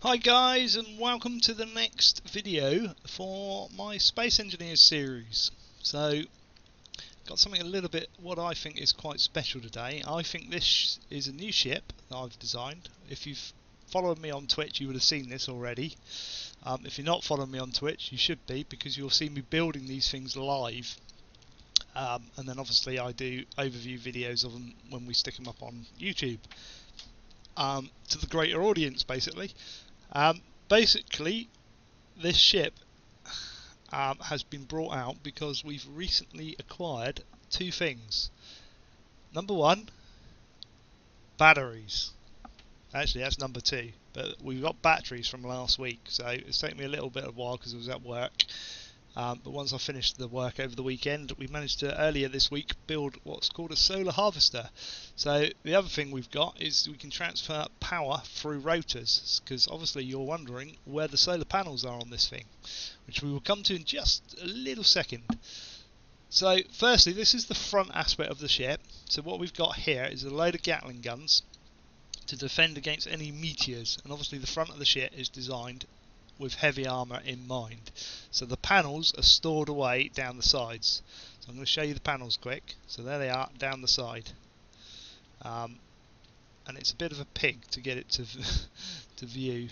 Hi guys, and welcome to the next video for my Space Engineers series. So, got something a little bit what I think is quite special today. I think this is a new ship that I've designed. If you've followed me on Twitch, you would have seen this already. If you're not following me on Twitch, you should be, because you'll see me building these things live. And then obviously I do overview videos of them when we stick them up on YouTube. To the greater audience, basically. Basically, this ship has been brought out because we've recently acquired two things. Number one, batteries. Actually, that's number two. But we've got batteries from last week, so it's taken me a little bit of a while because I was at work. But once I finished the work over the weekend, we managed to, earlier this week, build what's called a solar harvester. So the other thing we've got is we can transfer power through rotors, because obviously you're wondering where the solar panels are on this thing, which we will come to in just a little second. So firstly, this is the front aspect of the ship. So what we've got here is a load of Gatling guns to defend against any meteors, and obviously the front of the ship is designed with heavy armour in mind. So the panels are stored away down the sides. So I'm going to show you the panels quick. So there they are down the side. And it's a bit of a pig to get it to to view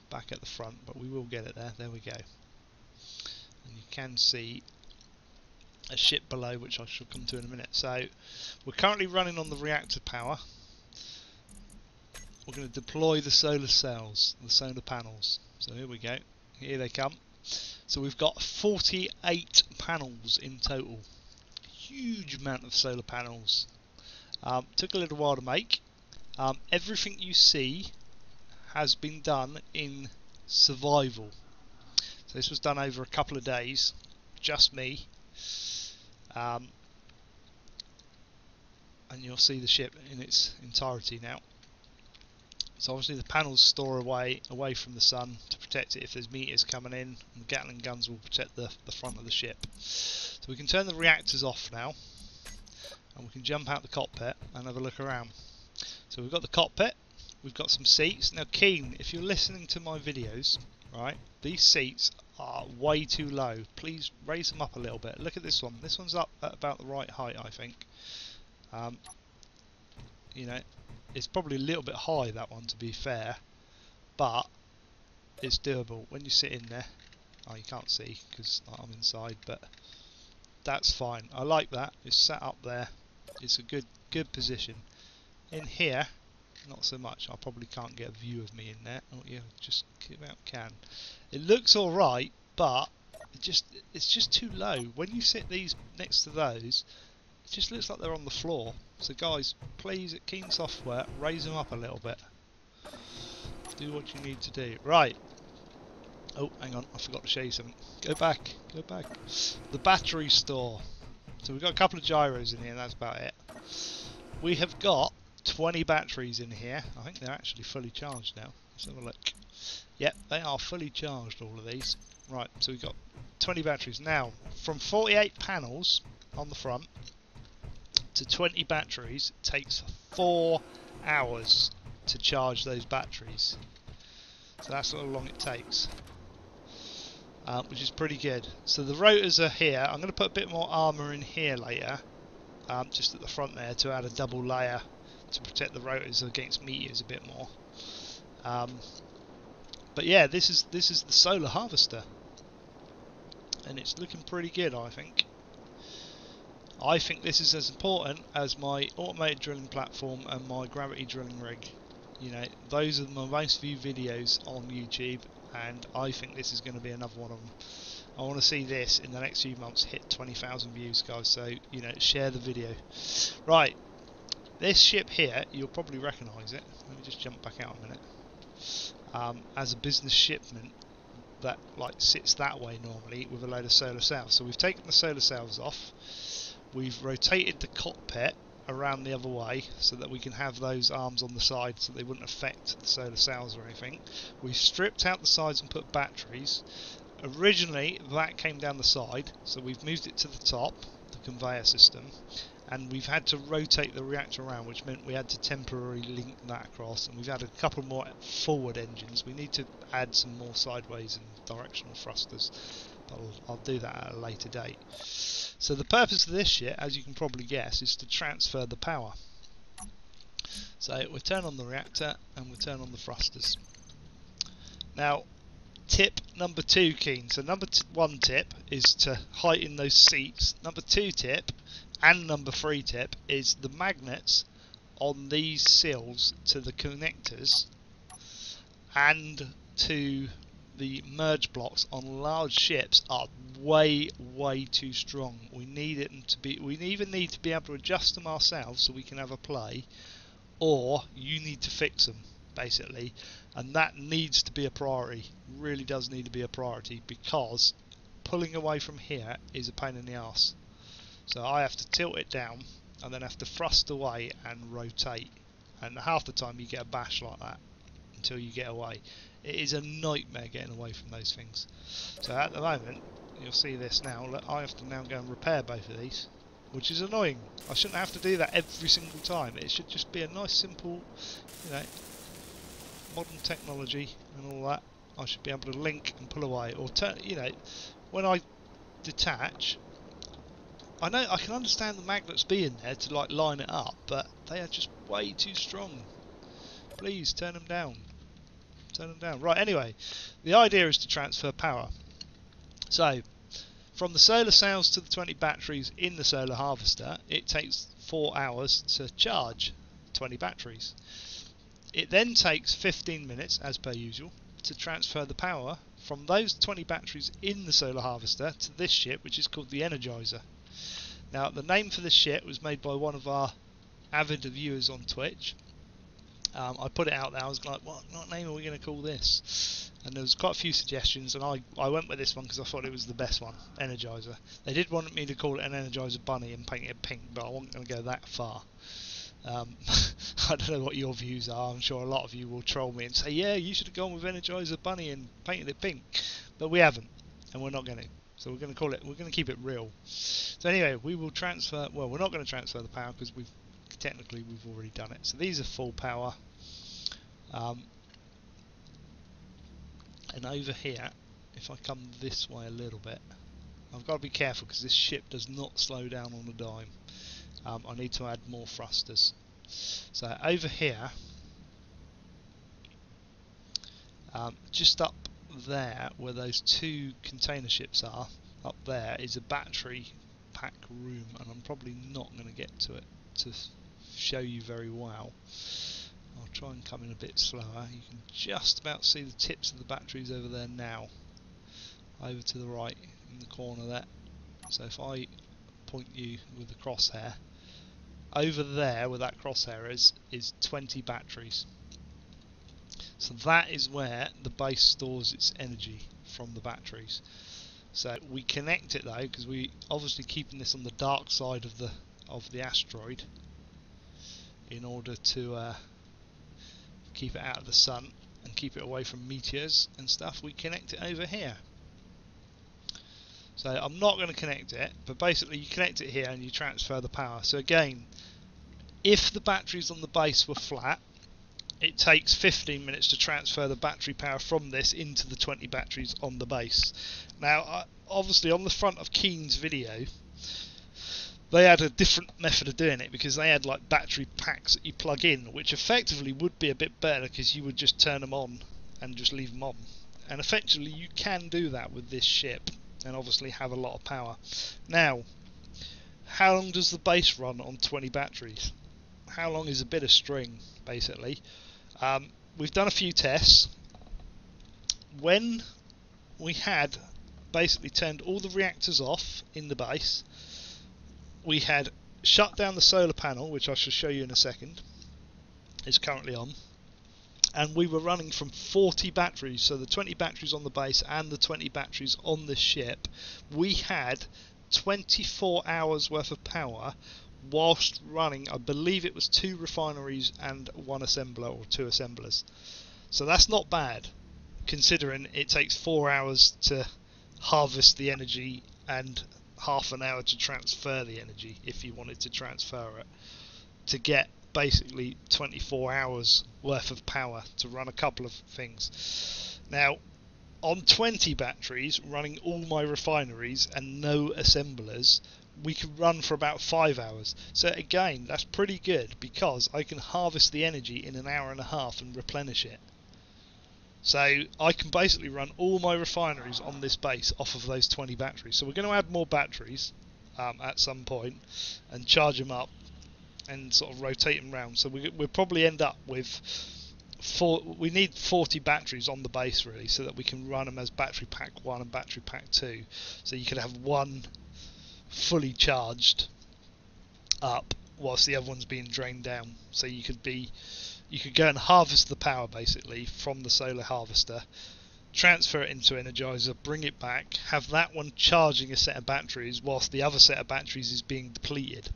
back at the front, but we will get it there. There we go. And you can see a ship below, which I shall come to in a minute. So we're currently running on the reactor power. We're going to deploy the solar cells, the solar panels. So here we go, here they come. So we've got 48 panels in total. Huge amount of solar panels. Took a little while to make. Everything you see has been done in survival. So this was done over a couple of days, just me. And you'll see the ship in its entirety now. So obviously the panels store away from the sun to protect it if there's meteors coming in, and the Gatling guns will protect the front of the ship. So we can turn the reactors off now, and we can jump out the cockpit and have a look around. So we've got the cockpit, we've got some seats. Now Keen, if you're listening to my videos, right, these seats are way too low. Please raise them up a little bit. Look at this one. This one's up at about the right height, I think. You know, it's probably a little bit high, that one, to be fair, but it's doable. When you sit in there, oh, you can't see because I'm inside, but that's fine. I like that. It's sat up there. It's a good position. In here, not so much. I probably can't get a view of me in there. Oh yeah, just about can. It looks all right, but it's just too low. When you sit these next to those, it just looks like they're on the floor. So guys, please at Keen Software, raise them up a little bit. Do what you need to do. Right. Oh, hang on, I forgot to show you something. Go back, go back. The battery store. So we've got a couple of gyros in here, and that's about it. We have got 20 batteries in here. I think they're actually fully charged now. Let's have a look. Yep, they are fully charged, all of these. Right, so we've got 20 batteries. Now, from 48 panels on the front to 20 batteries, it takes 4 hours to charge those batteries. So that's how long it takes, which is pretty good. So the rotors are here. I'm going to put a bit more armour in here later, just at the front there, to add a double layer to protect the rotors against meteors a bit more. But yeah, this is the solar harvester, and it's looking pretty good, I think. I think this is as important as my automated drilling platform and my gravity drilling rig. You know, those are my most viewed videos on YouTube, and I think this is going to be another one of them. I want to see this in the next few months hit 20,000 views, guys, so, you know, share the video. Right, this ship here, you'll probably recognise it. Let me just jump back out a minute. As a business shipment that like sits that way normally with a load of solar cells. So we've taken the solar cells off. We've rotated the cockpit around the other way so that we can have those arms on the side so they wouldn't affect the solar cells or anything. We've stripped out the sides and put batteries. Originally that came down the side, so we've moved it to the top, the conveyor system, and we've had to rotate the reactor around, which meant we had to temporarily link that across, and we've had a couple more forward engines. We need to add some more sideways and directional thrusters. I'll do that at a later date. So the purpose of this shit, as you can probably guess, is to transfer the power. So we'll turn on the reactor and we'll turn on the thrusters. Now, tip number 2, Keen. So number 1 tip is to heighten those seats. Number 2 tip and number 3 tip is the magnets on these seals to the connectors and to the merge blocks on large ships are way too strong. We need it to be. We either need to be able to adjust them ourselves so we can have a play, or you need to fix them basically, and that needs to be a priority. Really does need to be a priority, because pulling away from here is a pain in the arse. So I have to tilt it down and then have to thrust away and rotate, and half the time you get a bash like that until you get away. It is a nightmare getting away from those things. So at the moment, you'll see this now, look, I have to now go and repair both of these, which is annoying. I shouldn't have to do that every single time. It should just be a nice simple, you know, modern technology and all that. I should be able to link and pull away, or turn, you know, when I detach, I know I can understand the magnets being there to like line it up, but they are just way too strong. Please turn them down. Turn them down. Right, anyway, the idea is to transfer power. So, from the solar cells to the 20 batteries in the solar harvester, it takes 4 hours to charge 20 batteries. It then takes 15 minutes, as per usual, to transfer the power from those 20 batteries in the solar harvester to this ship, which is called the Energiser. Now, the name for this ship was made by one of our avid viewers on Twitch. I put it out there. I was like, what name are we going to call this? And there was quite a few suggestions, and I went with this one because I thought it was the best one, Energiser. They did want me to call it an Energiser bunny and paint it pink, but I wasn't going to go that far. I don't know what your views are. I'm sure a lot of you will troll me and say, yeah, you should have gone with Energiser bunny and painted it pink. But we haven't, and we're not going to. So we're going to call it, we're going to keep it real. So anyway, we will transfer, well, we're not going to transfer the power because we've already done it. So these are full power. And over here, if I come this way a little bit, I've got to be careful because this ship does not slow down on a dime. I need to add more thrusters. So over here, just up there where those 2 container ships are, up there is a battery pack room, and I'm probably not going to get to it to show you very well. I'll try and come in a bit slower. You can just about see the tips of the batteries over there now, over to the right in the corner there. So if I point you with the crosshair, over there where that crosshair is 20 batteries. So that is where the base stores its energy from the batteries. So we connect it though, because we obviously keeping this on the dark side of the asteroid in order to keep it out of the sun and keep it away from meteors and stuff. We connect it over here. So I'm not going to connect it, but basically you connect it here and you transfer the power. So again, if the batteries on the base were flat, it takes 15 minutes to transfer the battery power from this into the 20 batteries on the base. Now, obviously on the front of Keen's video, they had a different method of doing it, because they had like battery packs that you plug in, which effectively would be a bit better because you would just turn them on and just leave them on. And effectively you can do that with this ship and obviously have a lot of power. Now, how long does the base run on 20 batteries? How long is a bit of string, basically? We've done a few tests. When we had basically turned all the reactors off in the base, we had shut down the solar panel, which I shall show you in a second. It's currently on. And we were running from 40 batteries, so the 20 batteries on the base and the 20 batteries on the ship. We had 24 hours worth of power whilst running, I believe it was 2 refineries and 1 assembler, or 2 assemblers. So that's not bad, considering it takes 4 hours to harvest the energy and half an hour to transfer the energy if you wanted to transfer it, to get basically 24 hours worth of power to run a couple of things. Now, on 20 batteries, running all my refineries and no assemblers, we can run for about 5 hours. So again, that's pretty good because I can harvest the energy in an hour and a half and replenish it. So I can basically run all my refineries on this base off of those 20 batteries. So we're going to add more batteries at some point and charge them up and sort of rotate them around. So we'll probably end up with we need 40 batteries on the base really, so that we can run them as battery pack 1 and battery pack 2. So you could have one fully charged up whilst the other one's being drained down. So you could go and harvest the power basically from the solar harvester, transfer it into Energiser, bring it back, have that one charging a set of batteries whilst the other set of batteries is being depleted,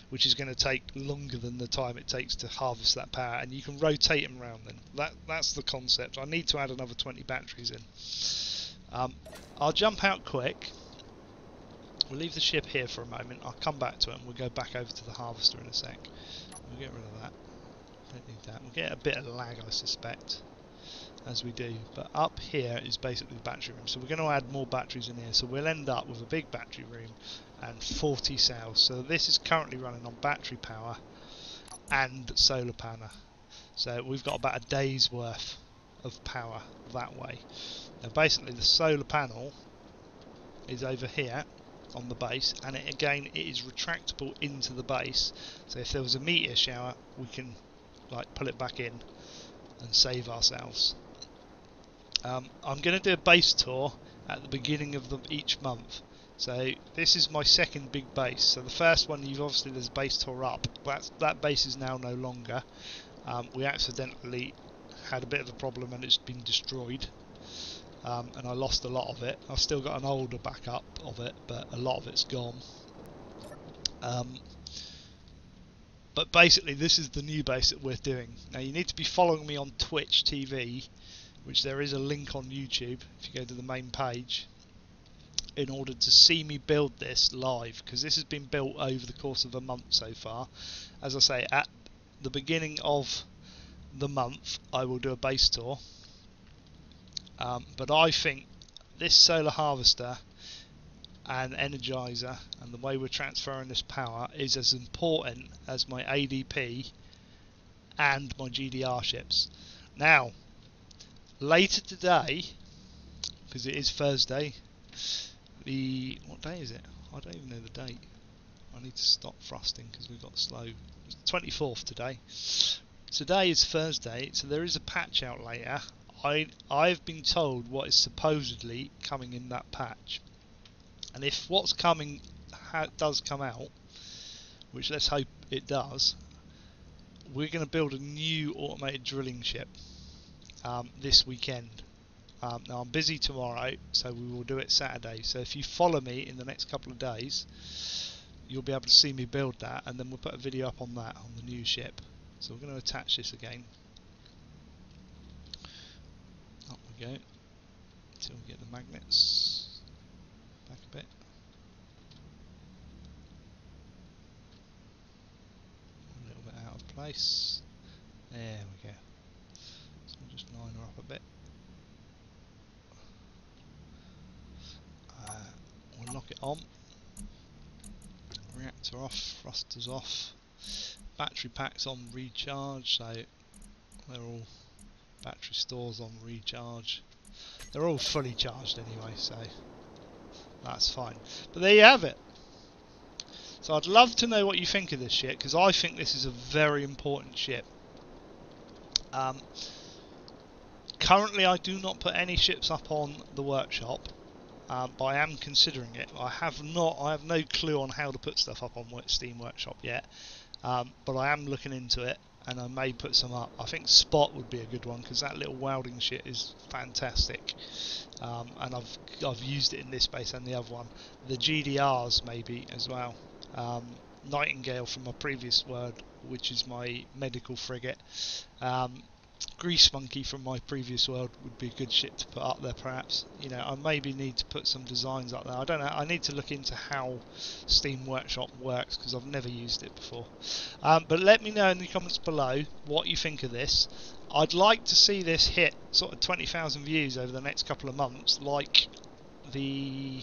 which is going to take longer than the time it takes to harvest that power, and you can rotate them around then. That's the concept. I need to add another 20 batteries in. I'll jump out quick. We'll leave the ship here for a moment. I'll come back to it and we'll go back over to the harvester in a sec. We'll get rid of that. Don't need that. We'll get a bit of lag, I suspect, as we do. But up here is basically the battery room. So we're going to add more batteries in here. So we'll end up with a big battery room and 40 cells. So this is currently running on battery power and solar panel. So we've got about a day's worth of power that way. Now basically the solar panel is over here on the base, and it is retractable into the base. So if there was a meteor shower, we can pull it back in and save ourselves. I'm going to do a base tour at the beginning of each month. So this is my second big base. So the first one, there's a base tour up. That base is now no longer. We accidentally had a bit of a problem and it's been destroyed. And I lost a lot of it. I've still got an older backup of it, but a lot of it's gone. But basically this is the new base that we're doing. Now you need to be following me on Twitch TV, which there is a link on YouTube if you go to the main page, in order to see me build this live, because this has been built over the course of a month so far. As I say, at the beginning of the month I will do a base tour. But I think this solar harvester and Energiser and the way we're transferring this power is as important as my ADP and my GDR ships. Now, later today, because it is Thursday, what day is it? I don't even know the date. I need to stop thrusting because we've got slow. It's 24th today. Today is Thursday, so there is a patch out later. I've been told what is supposedly coming in that patch, and if what's coming does come out, which let's hope it does, we're going to build a new automated drilling ship this weekend. Now I'm busy tomorrow, so we will do it Saturday. So if you follow me in the next couple of days, you'll be able to see me build that, and then we'll put a video up on that, on the new ship. So we're going to attach this again. Up we go until we get the magnets back a bit. A little bit out of place. There we go. So we'll just line her up a bit. We'll lock it on. Reactor off, thrusters off. Battery packs on recharge, so they're all battery stores on recharge. They're all fully charged anyway, so that's fine. But there you have it. So I'd love to know what you think of this ship, because I think this is a very important ship. Currently I do not put any ships up on the workshop, but I am considering it. I have no clue on how to put stuff up on Steam Workshop yet, but I am looking into it, and I may put some up. I think Spot would be a good one, because that little welding shit is fantastic, and I've used it in this base and the other one. The GDRs maybe as well. Nightingale from my previous word, which is my medical frigate. Grease Monkey from my previous world would be a good ship to put up there, perhaps. You know, I maybe need to put some designs up there. I don't know. I need to look into how Steam Workshop works because I've never used it before. But let me know in the comments below what you think of this. I'd like to see this hit sort of 20,000 views over the next couple of months, like the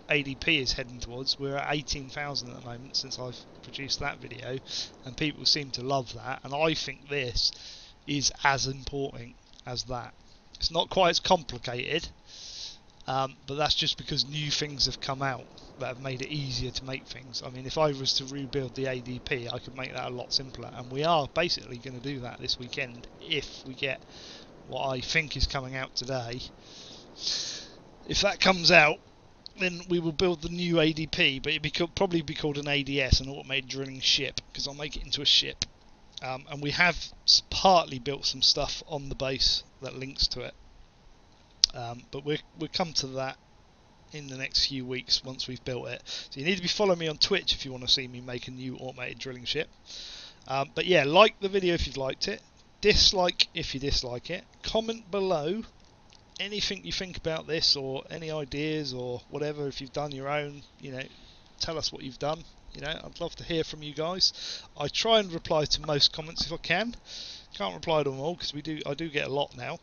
ADP is heading towards. We're at 18,000 at the moment since I've produced that video, and people seem to love that. And I think this is as important as that. It's not quite as complicated, but that's just because new things have come out that have made it easier to make things. I mean, if I was to rebuild the ADP, I could make that a lot simpler, and we are basically going to do that this weekend if we get what I think is coming out today. If that comes out, then we will build the new ADP, but it could probably be called an ADS, an automated drilling ship, because I'll make it into a ship. And we have partly built some stuff on the base that links to it, but we'll come to that in the next few weeks once we've built it. So you need to be following me on Twitch if you want to see me make a new automated drilling ship. But yeah, like the video if you've liked it, dislike if you dislike it, comment below anything you think about this or any ideas or whatever. If you've done your own, you know, tell us what you've done. You know, I'd love to hear from you guys. I try and reply to most comments if I can. Can't reply to them all because I do get a lot now,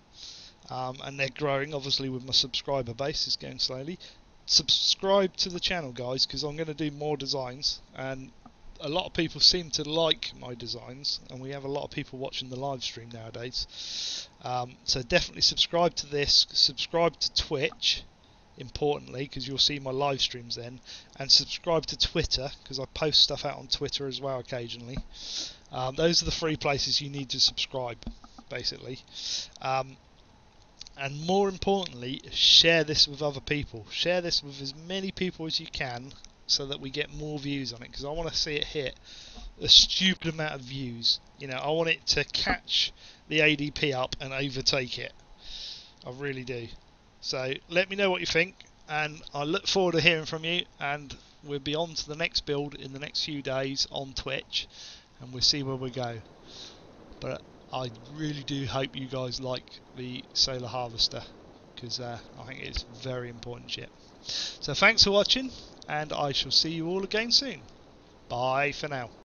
and they're growing. Obviously, with my subscriber base, it's going slowly. Subscribe to the channel, guys, because I'm going to do more designs, and a lot of people seem to like my designs, and we have a lot of people watching the live stream nowadays. So definitely subscribe to this. Subscribe to Twitch, importantly, because you'll see my live streams then, and subscribe to Twitter because I post stuff out on Twitter as well occasionally. Those are the 3 places you need to subscribe, basically. And more importantly, share this with other people. Share this with as many people as you can so that we get more views on it, because I want to see it hit a stupid amount of views. You know, I want it to catch the ADP up and overtake it. I really do. So let me know what you think, and I look forward to hearing from you, and we'll be on to the next build in the next few days on Twitch, and we'll see where we go. But I really do hope you guys like the Solar Harvester, because I think it's a very important ship. So thanks for watching, and I shall see you all again soon. Bye for now.